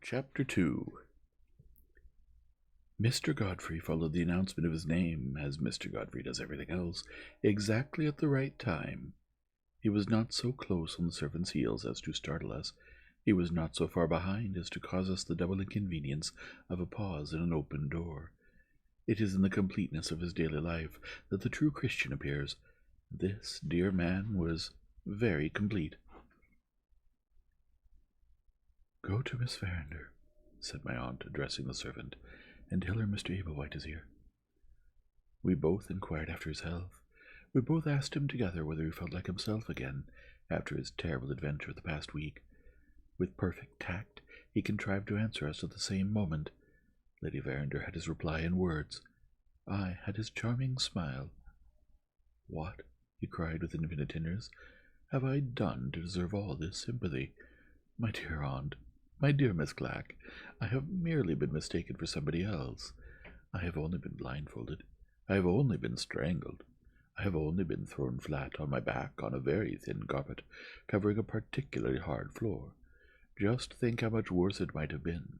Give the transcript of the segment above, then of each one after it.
Chapter 2. Mr. Godfrey followed the announcement of his name, as Mr. Godfrey does everything else, exactly at the right time. He was not so close on the servant's heels as to startle us. He was not so far behind as to cause us the double inconvenience of a pause in an open door. It is in the completeness of his daily life that the true Christian appears. This dear man was very complete. "Go to Miss Verinder," said my aunt, addressing the servant, "and tell her Mr. Ablewhite is here." We both inquired after his health. We both asked him together whether he felt like himself again after his terrible adventure of the past week. With perfect tact, he contrived to answer us at the same moment. Lady Verinder had his reply in words. I had his charming smile. "What," he cried with infinite tenderness, "have I done to deserve all this sympathy? My dear aunt, my dear Miss Clack, I have merely been mistaken for somebody else. I have only been blindfolded. I have only been strangled. I have only been thrown flat on my back on a very thin carpet, covering a particularly hard floor. Just think how much worse it might have been.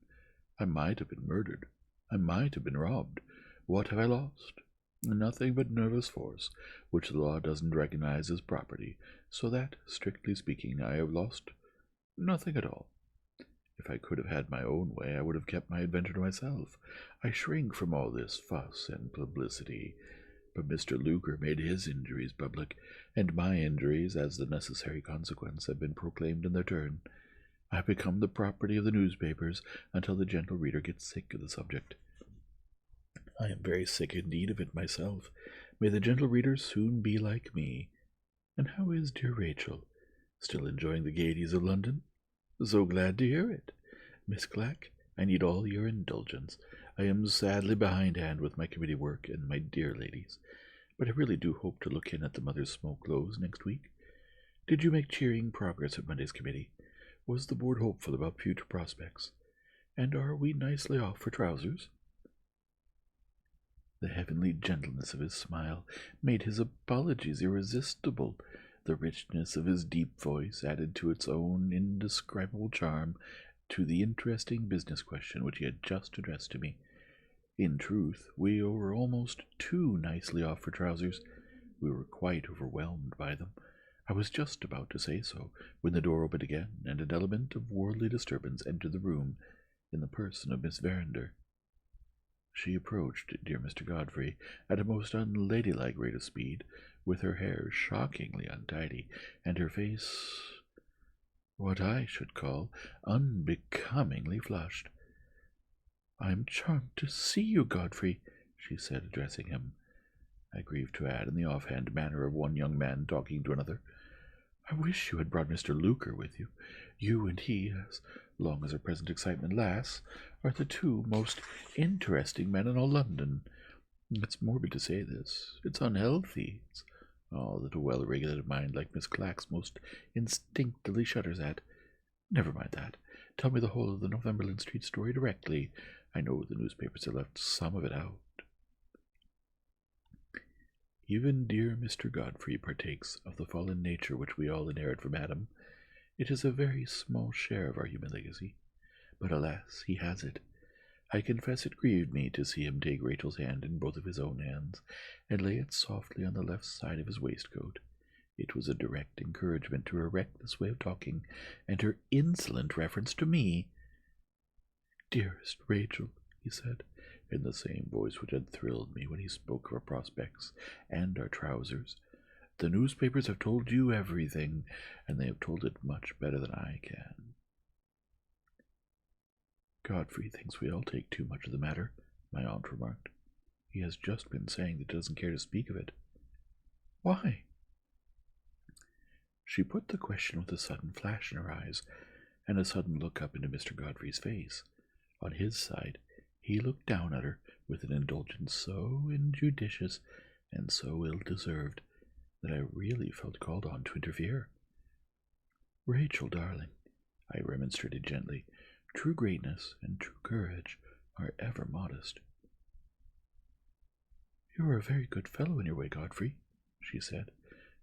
I might have been murdered. I might have been robbed. What have I lost? Nothing but nervous force, which the law doesn't recognize as property, so that, strictly speaking, I have lost nothing at all. If I could have had my own way, I would have kept my adventure to myself. I shrink from all this fuss and publicity. But Mr. Luker made his injuries public, and my injuries, as the necessary consequence, have been proclaimed in their turn. I have become the property of the newspapers until the gentle reader gets sick of the subject. I am very sick indeed of it myself. May the gentle reader soon be like me. And how is dear Rachel? Still enjoying the gaieties of London? So glad to hear it. Miss Clack, I need all your indulgence. I am sadly behindhand with my committee work and my dear ladies, but I really do hope to look in at the Mother's Smoke Loaves next week. Did you make cheering progress at Monday's committee? Was the board hopeful about future prospects? And are we nicely off for trousers?" The heavenly gentleness of his smile made his apologies irresistible. The richness of his deep voice added to its own indescribable charm to the interesting business question which he had just addressed to me. In truth, we were almost too nicely off for trousers. We were quite overwhelmed by them. I was just about to say so, when the door opened again, and an element of worldly disturbance entered the room, in the person of Miss Verinder. She approached dear Mr. Godfrey at a most unladylike rate of speed, with her hair shockingly untidy, and her face what I should call unbecomingly flushed. "I am charmed to see you, Godfrey," she said, addressing him, I grieve to add, in the offhand manner of one young man talking to another. "I wish you had brought Mr. Luker with you. You and he, as long as our present excitement lasts, are the two most interesting men in all London. It's morbid to say this. It's unhealthy. It's all that a well-regulated mind like Miss Clack's most instinctively shudders at. Never mind that. Tell me the whole of the Northumberland Street story directly. I know the newspapers have left some of it out." Even dear Mr. Godfrey partakes of the fallen nature which we all inherit from Adam. It is a very small share of our human legacy, but alas, he has it. I confess it grieved me to see him take Rachel's hand in both of his own hands, and lay it softly on the left side of his waistcoat. It was a direct encouragement to her reckless way of talking, and her insolent reference to me. "Dearest Rachel," he said, in the same voice which had thrilled me when he spoke of our prospects and our trousers, "the newspapers have told you everything, and they have told it much better than I can." "Godfrey thinks we all take too much of the matter," my aunt remarked. "He has just been saying that he doesn't care to speak of it." "Why?" She put the question with a sudden flash in her eyes, and a sudden look up into Mr. Godfrey's face. On his side, he looked down at her with an indulgence so injudicious and so ill-deserved that I really felt called on to interfere. "Rachel, darling," I remonstrated gently, "true greatness and true courage are ever modest." "You are a very good fellow in your way, Godfrey," she said,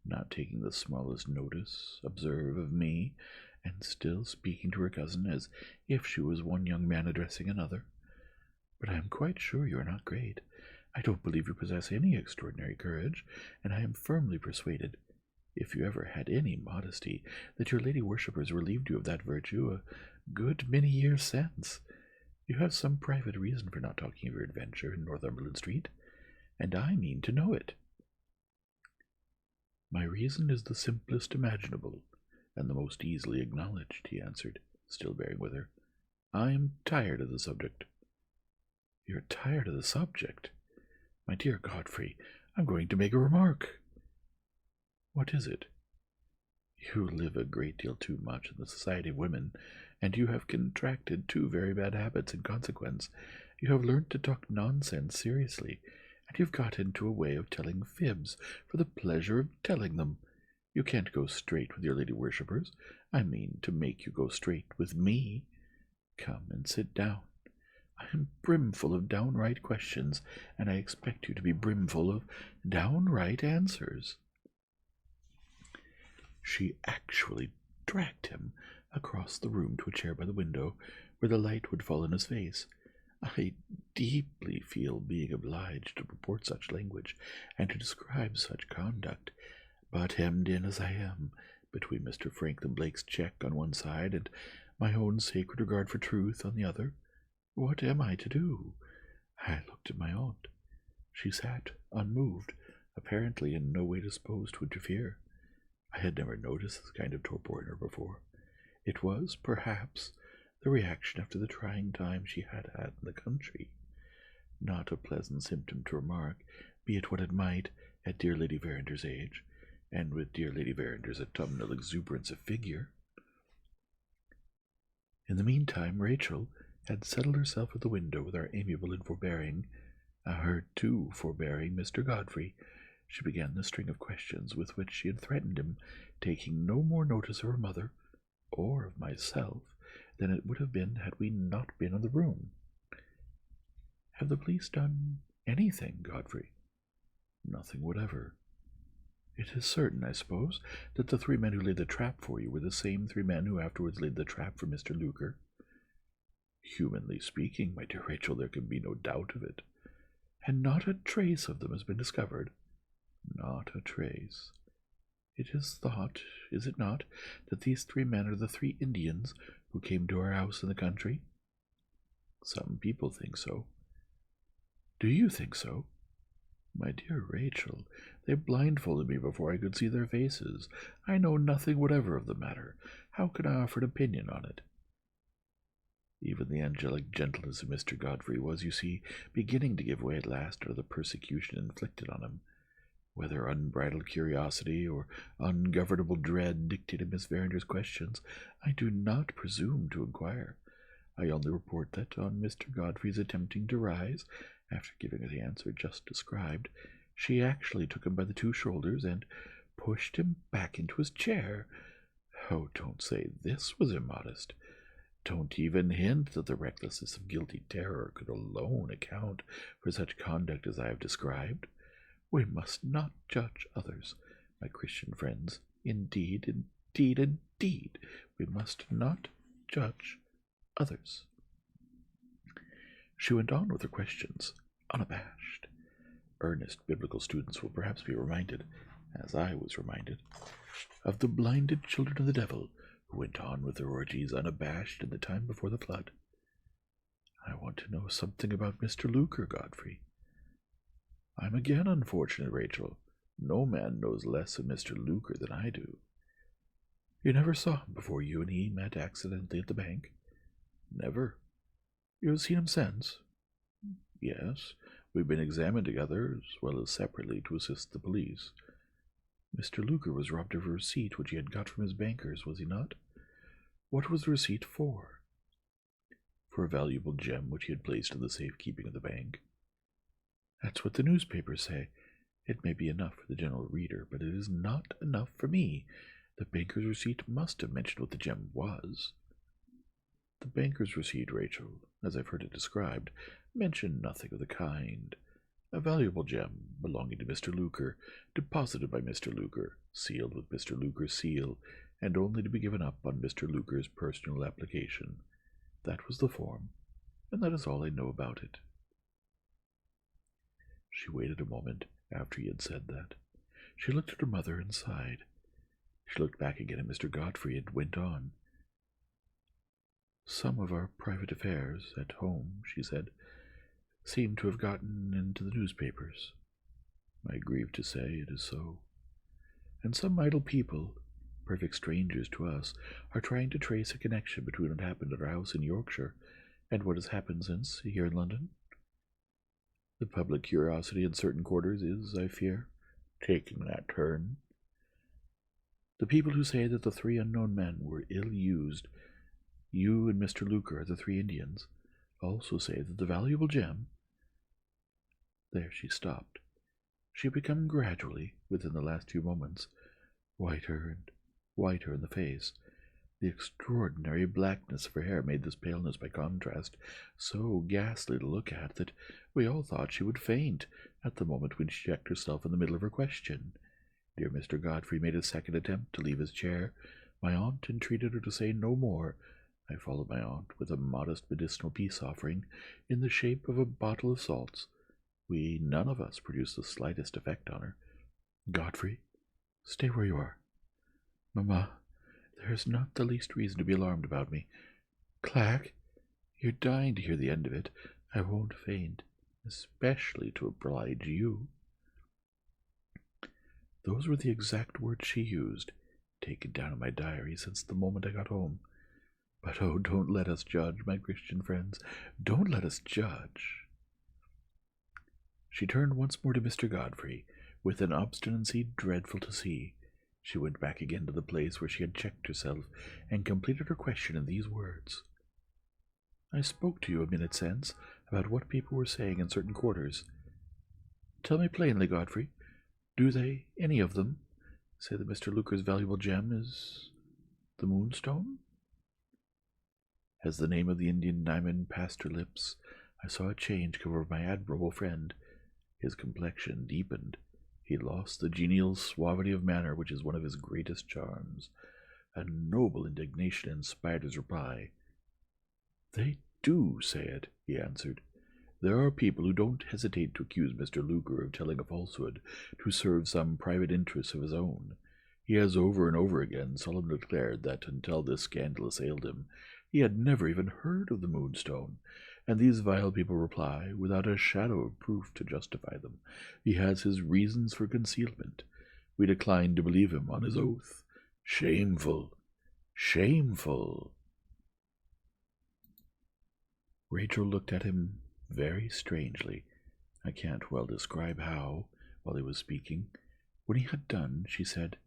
not taking the smallest notice, observe, of me, and still speaking to her cousin as if she was one young man addressing another. "But I am quite sure you are not great. I don't believe you possess any extraordinary courage, and I am firmly persuaded, if you ever had any modesty, that your lady worshippers relieved you of that virtue a good many years since. You have some private reason for not talking of your adventure in Northumberland Street, and I mean to know it." "My reason is the simplest imaginable, and the most easily acknowledged," he answered, still bearing with her. "I am tired of the subject." "You're tired of the subject? My dear Godfrey, I'm going to make a remark." "What is it?" "You live a great deal too much in the society of women, and you have contracted two very bad habits in consequence. You have learnt to talk nonsense seriously, and you've got into a way of telling fibs for the pleasure of telling them. You can't go straight with your lady worshippers. I mean to make you go straight with me. Come and sit down. I am brimful of downright questions, and I expect you to be brimful of downright answers." She actually dragged him across the room to a chair by the window, where the light would fall on his face. I deeply feel being obliged to report such language, and to describe such conduct, but hemmed in as I am, between Mr. Franklin Blake's check on one side, and my own sacred regard for truth on the other, what am I to do? I looked at my aunt. She sat unmoved, apparently in no way disposed to interfere. I had never noticed this kind of torpor in her before. It was, perhaps, the reaction after the trying time she had had in the country. Not a pleasant symptom to remark, be it what it might, at dear Lady Verander's age, and with dear Lady Verander's autumnal exuberance of figure. In the meantime, Rachel had settled herself at the window with our amiable and forbearing, her too forbearing Mr. Godfrey. She began the string of questions with which she had threatened him, taking no more notice of her mother, or of myself, than it would have been had we not been in the room. "Have the police done anything, Godfrey?" "Nothing whatever." "It is certain, I suppose, that the three men who laid the trap for you were the same three men who afterwards laid the trap for Mr. Luker?" "Humanly speaking, my dear Rachel, there can be no doubt of it." "And not a trace of them has been discovered?" "Not a trace." "It is thought, is it not, that these three men are the three Indians who came to our house in the country?" "Some people think so." "Do you think so?" "My dear Rachel, they blindfolded me before I could see their faces. I know nothing whatever of the matter. How can I offer an opinion on it?" Even the angelic gentleness of Mr. Godfrey was, you see, beginning to give way at last under the persecution inflicted on him. Whether unbridled curiosity or ungovernable dread dictated Miss Verander's questions, I do not presume to inquire. I only report that, on Mr. Godfrey's attempting to rise, after giving her the answer just described, she actually took him by the two shoulders and pushed him back into his chair. Oh, don't say this was immodest. Don't even hint that the recklessness of guilty terror could alone account for such conduct as I have described. We must not judge others, my Christian friends. Indeed, indeed, indeed, we must not judge others. She went on with her questions, unabashed. Earnest biblical students will perhaps be reminded, as I was reminded, of the blinded children of the devil who went on with their orgies unabashed in the time before the flood. "I want to know something about Mr. Luker, Godfrey." "I'm again unfortunate, Rachel. No man knows less of Mr. Luker than I do." "You never saw him before you and he met accidentally at the bank?" "Never." "You have seen him since?" "Yes. We've been examined together, as well as separately, to assist the police." "Mr. Luker was robbed of a receipt which he had got from his bankers, was he not?" "What was the receipt for?" "For a valuable gem which he had placed in the safe-keeping of the bank." "That's what the newspapers say. It may be enough for the general reader, but it is not enough for me. The banker's receipt must have mentioned what the gem was." "The banker's receipt, Rachel, as I've heard it described, mentioned nothing of the kind. A valuable gem belonging to Mr. Luker, deposited by Mr. Luker, sealed with Mr. Luker's seal, and only to be given up on Mr. Luker's personal application. That was the form, and that is all I know about it." She waited a moment after he had said that. She looked at her mother and sighed. She looked back again at Mr. Godfrey and went on. "Some of our private affairs at home," she said, "seem to have gotten into the newspapers. I grieve to say it is so. And some idle people, perfect strangers to us, are trying to trace a connection between what happened at our house in Yorkshire and what has happened since here in London. The public curiosity in certain quarters is, I fear, taking that turn. The people who say that the three unknown men were ill-used, you and Mr. Luker are the three Indians, also say that the valuable gem—" There she stopped. She had become gradually, within the last few moments, whiter and whiter in the face. The extraordinary blackness of her hair made this paleness by contrast so ghastly to look at that we all thought she would faint at the moment when she checked herself in the middle of her question. Dear Mr. Godfrey made a second attempt to leave his chair. My aunt entreated her to say no more. I followed my aunt with a modest medicinal peace-offering in the shape of a bottle of salts. We none of us produced the slightest effect on her. "Godfrey, stay where you are. Mamma, there is not the least reason to be alarmed about me. Clack, you're dying to hear the end of it. I won't faint, especially to oblige you." Those were the exact words she used, taken down in my diary since the moment I got home. But oh, don't let us judge, my Christian friends. Don't let us judge. She turned once more to Mr. Godfrey, with an obstinacy dreadful to see. She went back again to the place where she had checked herself, and completed her question in these words. "I spoke to you a minute since about what people were saying in certain quarters. Tell me plainly, Godfrey, do they, any of them, say that Mr. Luker's valuable gem is the Moonstone?" As the name of the Indian diamond passed her lips, I saw a change come over my admirable friend. His complexion deepened. He lost the genial suavity of manner which is one of his greatest charms. A noble indignation inspired his reply. "They do say it," he answered. "There are people who don't hesitate to accuse Mr. Luker of telling a falsehood to serve some private interests of his own. He has over and over again solemnly declared that until this scandal assailed him, he had never even heard of the Moonstone, and these vile people reply, without a shadow of proof to justify them, he has his reasons for concealment. We decline to believe him on his oath. Shameful! Shameful!" Rachel looked at him very strangely. I can't well describe how, while he was speaking. When he had done, she said,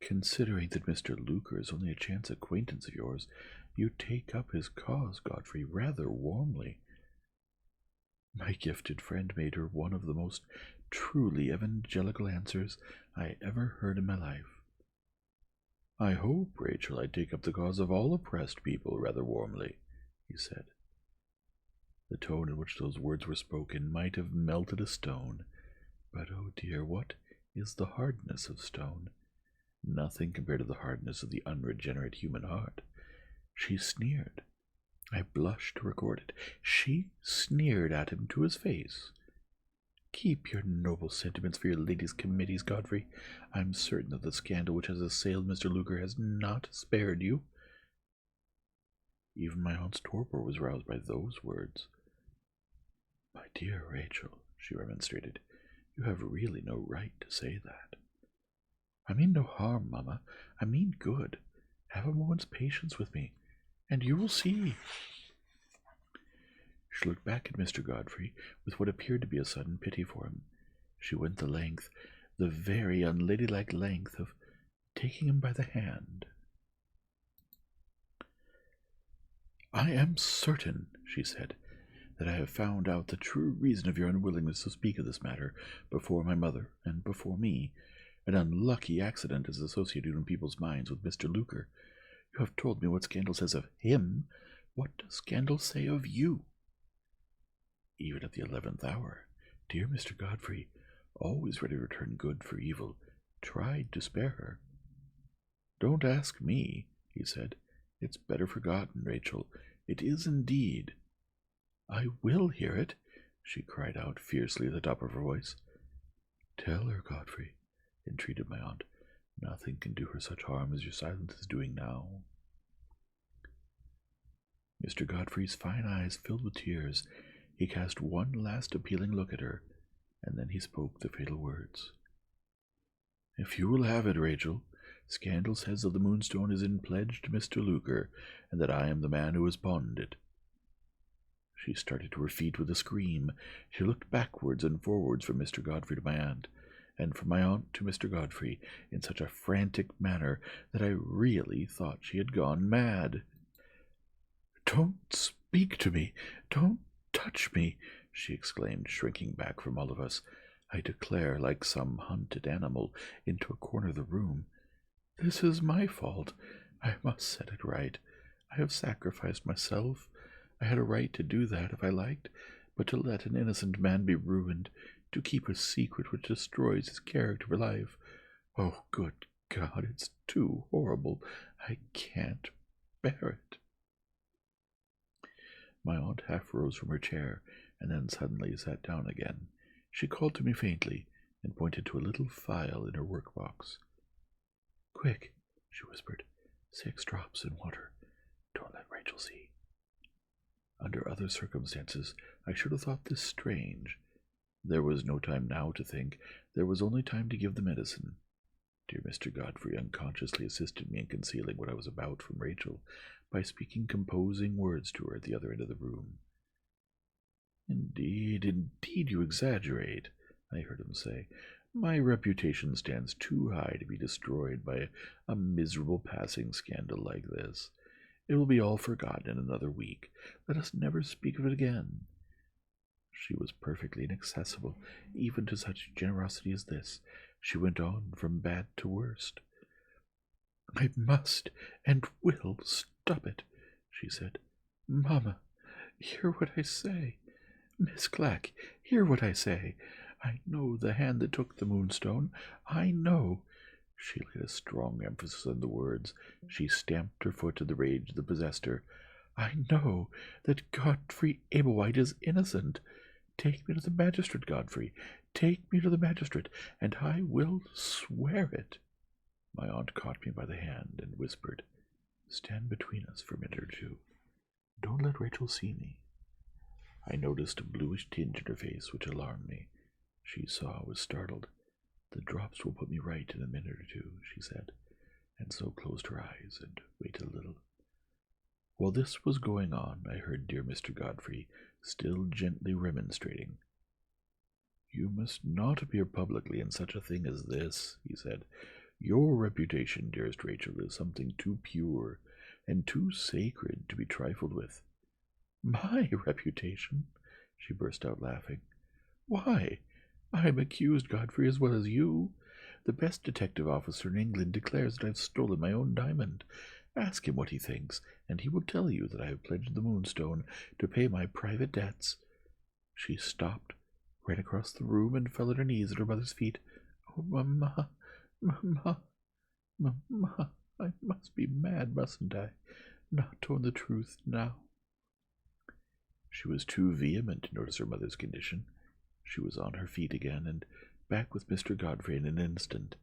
"Considering that Mr. Luker is only a chance acquaintance of yours, you take up his cause, Godfrey, rather warmly." My gifted friend made her one of the most truly evangelical answers I ever heard in my life. "I hope, Rachel, I take up the cause of all oppressed people rather warmly," he said. The tone in which those words were spoken might have melted a stone, but, oh dear, what is the hardness of stone? Nothing compared to the hardness of the unregenerate human heart. She sneered. I blush to record it. She sneered at him to his face. "Keep your noble sentiments for your ladies' committees, Godfrey. I'm certain that the scandal which has assailed Mr. Luker has not spared you." Even my aunt's torpor was roused by those words. "My dear Rachel," she remonstrated, "you have really no right to say that." "I mean no harm, mamma. I mean good. Have a moment's patience with me, and you will see." She looked back at Mr. Godfrey with what appeared to be a sudden pity for him. She went the length, the very unladylike length, of taking him by the hand. "I am certain," she said, "that I have found out the true reason of your unwillingness to speak of this matter before my mother and before me. An unlucky accident is associated in people's minds with Mr. Luker. You have told me what scandal says of him. What does scandal say of you?" Even at the 11th hour, dear Mr. Godfrey, always ready to return good for evil, tried to spare her. "Don't ask me," he said. "It's better forgotten, Rachel. It is indeed." "I will hear it," she cried out fiercely at the top of her voice. "Tell her, Godfrey," entreated my aunt. "Nothing can do her such harm as your silence is doing now." Mr. Godfrey's fine eyes filled with tears. He cast one last appealing look at her, and then he spoke the fatal words. "If you will have it, Rachel, Scandal says that the Moonstone is in pledge to Mr. Luker, and that I am the man who has pawned it." She started to her feet with a scream. She looked backwards and forwards from Mr. Godfrey to my aunt, and from my aunt to Mr. Godfrey, in such a frantic manner that I really thought she had gone mad. "Don't speak to me! Don't touch me!" she exclaimed, shrinking back from all of us, I declare, like some hunted animal, into a corner of the room. "This is my fault. I must set it right. I have sacrificed myself. I had a right to do that if I liked, but to let an innocent man be ruined, to keep a secret which destroys his character for life. Oh, good God, it's too horrible. I can't bear it." My aunt half rose from her chair, and then suddenly sat down again. She called to me faintly, and pointed to a little phial in her work-box. "Quick," she whispered, "6 drops in water. Don't let Rachel see." Under other circumstances, I should have thought this strange. There was no time now to think. There was only time to give the medicine. Dear Mr. Godfrey unconsciously assisted me in concealing what I was about from Rachel by speaking composing words to her at the other end of the room. "Indeed, you exaggerate," I heard him say. "My reputation stands too high to be destroyed by a miserable passing scandal like this. It will be all forgotten in another week. Let us never speak of it again." She was perfectly inaccessible, even to such generosity as this. She went on from bad to worst. "I must and will stop it," she said. "Mamma, hear what I say. Miss Clack, hear what I say. I know the hand that took the Moonstone. I know." She laid a strong emphasis on the words. She stamped her foot in the rage that possessed her. "I know that Godfrey Ablewhite is innocent. Take me to the magistrate, Godfrey. Take me to the magistrate, and I will swear it." My aunt caught me by the hand and whispered, "Stand between us for a minute or two. Don't let Rachel see me." I noticed a bluish tinge in her face which alarmed me. She saw I was startled. "The drops will put me right in a minute or two," she said, and so closed her eyes and waited a little. While this was going on, I heard dear Mr. Godfrey still gently remonstrating. "You must not appear publicly in such a thing as this," he said. "Your reputation, dearest Rachel, is something too pure and too sacred to be trifled with." "My reputation?" she burst out laughing. "Why, I am accused, Godfrey, as well as you. The best detective officer in England declares that I have stolen my own diamond. Ask him what he thinks, and he will tell you that I have pledged the Moonstone to pay my private debts." She stopped, ran across the room, and fell on her knees at her mother's feet. "Oh, Mamma, Mamma, Mamma, I must be mad, mustn't I? Not to own the truth now." She was too vehement to notice her mother's condition. She was on her feet again, and back with Mr. Godfrey in an instant.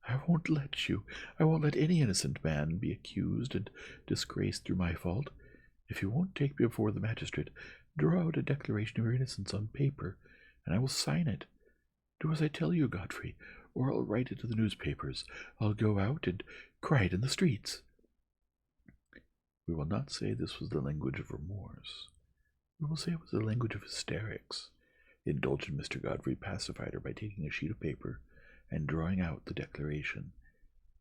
"I won't let you. I won't let any innocent man be accused and disgraced through my fault. If you won't take me before the magistrate, draw out a declaration of your innocence on paper, and I will sign it. Do as I tell you, Godfrey, or I'll write it to the newspapers. I'll go out and cry it in the streets." We will not say this was the language of remorse. We will say it was the language of hysterics. Indulgent Mr. Godfrey pacified her by taking a sheet of paper and drawing out the declaration.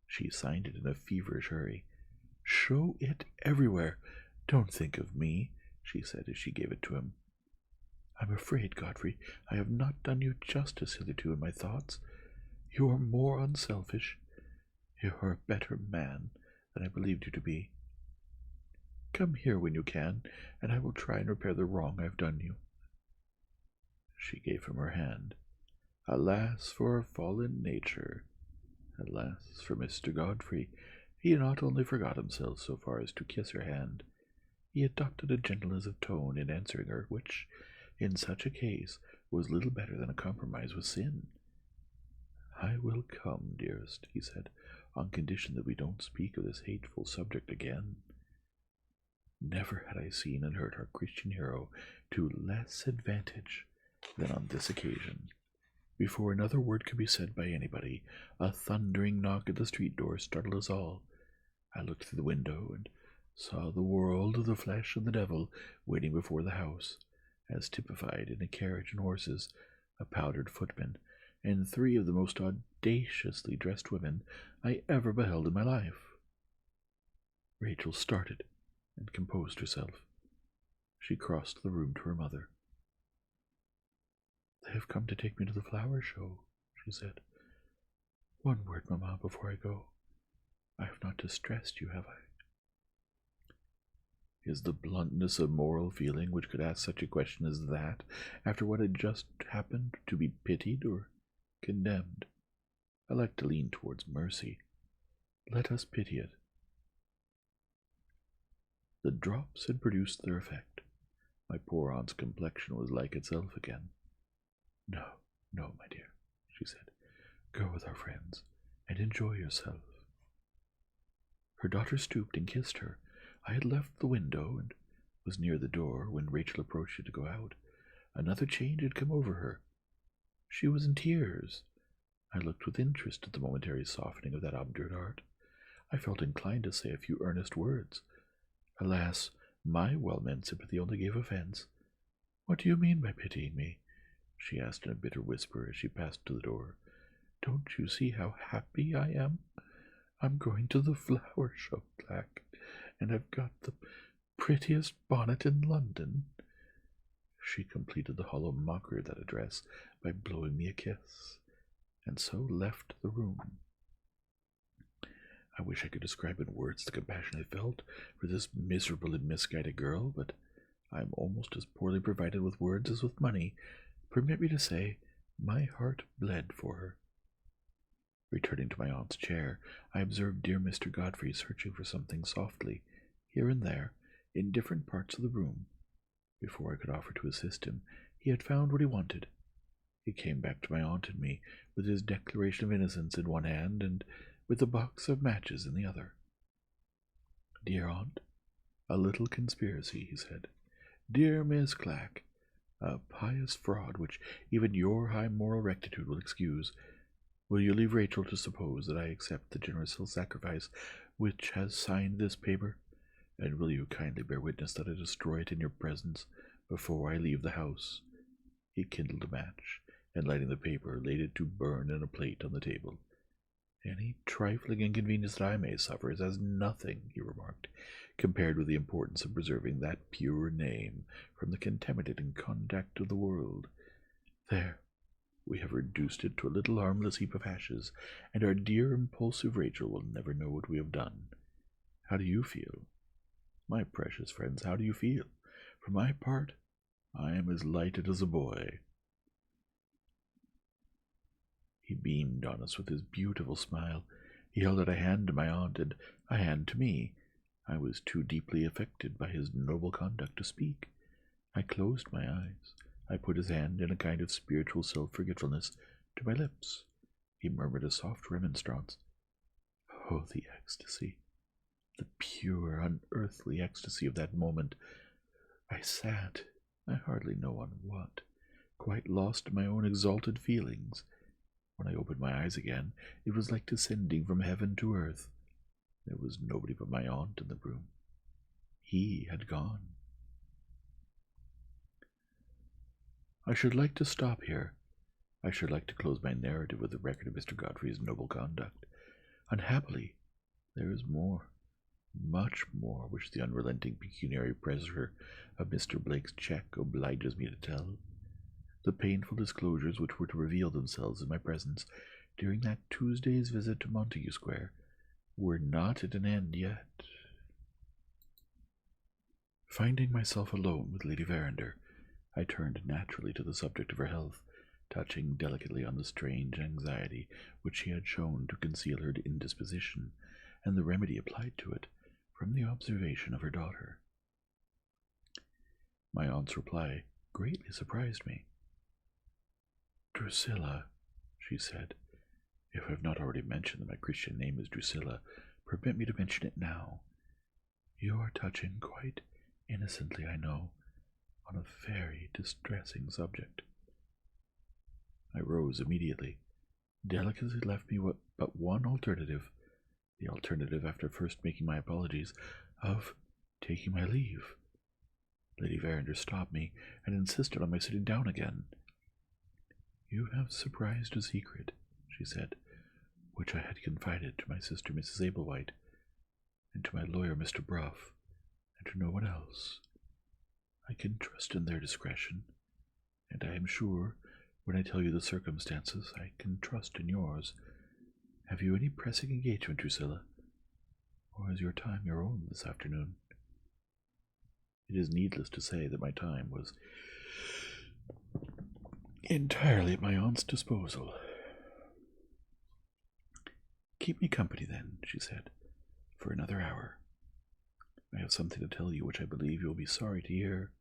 She signed it in a feverish hurry. "Show it everywhere. Don't think of me," she said as she gave it to him. "I'm afraid, Godfrey, I have not done you justice hitherto in my thoughts. You are more unselfish. You are a better man than I believed you to be. Come here when you can, and I will try and repair the wrong I have done you." She gave him her hand. Alas for fallen nature! Alas for Mr. Godfrey! He not only forgot himself so far as to kiss her hand, he adopted a gentleness of tone in answering her, which, in such a case, was little better than a compromise with sin. "I will come, dearest," he said, "on condition that we don't speak of this hateful subject again." Never had I seen and heard our Christian hero to less advantage than on this occasion. Before another word could be said by anybody, a thundering knock at the street door startled us all. I looked through the window and saw the world of the flesh and the devil waiting before the house, as typified in a carriage and horses, a powdered footman, and 3 of the most audaciously dressed women I ever beheld in my life. Rachel started and composed herself. She crossed the room to her mother. "They have come to take me to the flower show," she said. "One word, Mamma, before I go. I have not distressed you, have I?" Is the bluntness of moral feeling which could ask such a question as that, after what had just happened, to be pitied or condemned? I like to lean towards mercy. Let us pity it. The drops had produced their effect. My poor aunt's complexion was like itself again. "No, no, my dear," she said. "Go with our friends, and enjoy yourself." Her daughter stooped and kissed her. I had left the window, and was near the door, when Rachel approached her to go out. Another change had come over her. She was in tears. I looked with interest at the momentary softening of that obdurate heart. I felt inclined to say a few earnest words. Alas, my well-meant sympathy only gave offense. "What do you mean by pitying me?" she asked in a bitter whisper as she passed to the door. "Don't you see how happy I am? I'm going to the flower show, Clack, and I've got the prettiest bonnet in London." She completed the hollow mockery of that address by blowing me a kiss, and so left the room. I wish I could describe in words the compassion I felt for this miserable and misguided girl, but I am almost as poorly provided with words as with money. Permit me to say, my heart bled for her. Returning to my aunt's chair, I observed dear Mr. Godfrey searching for something softly, here and there, in different parts of the room. Before I could offer to assist him, he had found what he wanted. He came back to my aunt and me, with his declaration of innocence in one hand, and with a box of matches in the other. "Dear aunt, a little conspiracy," he said. "Dear Miss Clack, a pious fraud which even your high moral rectitude will excuse. Will you leave Rachel to suppose that I accept the generous sacrifice which has signed this paper? And will you kindly bear witness that I destroy it in your presence before I leave the house?" He kindled a match, and lighting the paper, laid it to burn in a plate on the table. "Any trifling inconvenience that I may suffer is as nothing," he remarked, "compared with the importance of preserving that pure name from the contaminating contact of the world. There, we have reduced it to a little harmless heap of ashes, and our dear impulsive Rachel will never know what we have done. How do you feel? My precious friends, how do you feel? For my part, I am as lighted as a boy." He beamed on us with his beautiful smile. He held out a hand to my aunt, and a hand to me. I was too deeply affected by his noble conduct to speak. I closed my eyes. I put his hand, in a kind of spiritual self-forgetfulness, to my lips. He murmured a soft remonstrance. Oh, the ecstasy! The pure, unearthly ecstasy of that moment! I sat, I hardly know on what, quite lost in my own exalted feelings. When I opened my eyes again, it was like descending from heaven to earth. There was nobody but my aunt in the room. He had gone. I should like to stop here. I should like to close my narrative with a record of Mr. Godfrey's noble conduct. Unhappily, there is more, much more, which the unrelenting pecuniary pressure of Mr. Blake's cheque obliges me to tell. The painful disclosures which were to reveal themselves in my presence during that Tuesday's visit to Montague Square were not at an end yet. Finding myself alone with Lady Verinder, I turned naturally to the subject of her health, touching delicately on the strange anxiety which she had shown to conceal her indisposition, and the remedy applied to it from the observation of her daughter. My aunt's reply greatly surprised me. "Drusilla," she said, "if I have not already mentioned that my Christian name is Drusilla, permit me to mention it now. You are touching quite innocently, I know, on a very distressing subject." I rose immediately. Delicacy left me but one alternative, the alternative, after first making my apologies, of taking my leave. Lady Verinder stopped me and insisted on my sitting down again. "You have surprised a secret," she said, "which I had confided to my sister Mrs. Ablewhite, and to my lawyer Mr. Bruff, and to no one else. I can trust in their discretion, and I am sure, when I tell you the circumstances, I can trust in yours. Have you any pressing engagement, Drusilla? Or is your time your own this afternoon?" It is needless to say that my time was entirely at my aunt's disposal. "Keep me company, then," she said, "for another hour. I have something to tell you which I believe you will be sorry to hear,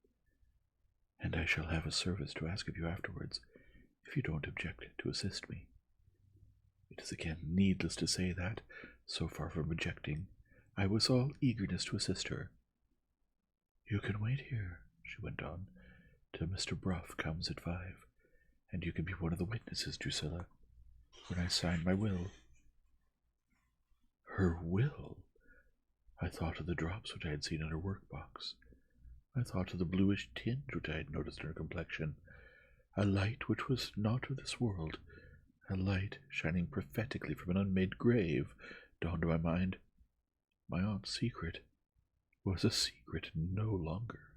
and I shall have a service to ask of you afterwards, if you don't object to assist me." It is again needless to say that, so far from objecting, I was all eagerness to assist her. "You can wait here," she went on, "till Mr. Bruff comes at 5, and you can be one of the witnesses, Drusilla, when I sign my will." Her will! I thought of the drops which I had seen in her work-box. I thought of the bluish tinge which I had noticed in her complexion. A light which was not of this world, a light shining prophetically from an unmade grave, dawned on my mind. My aunt's secret was a secret no longer.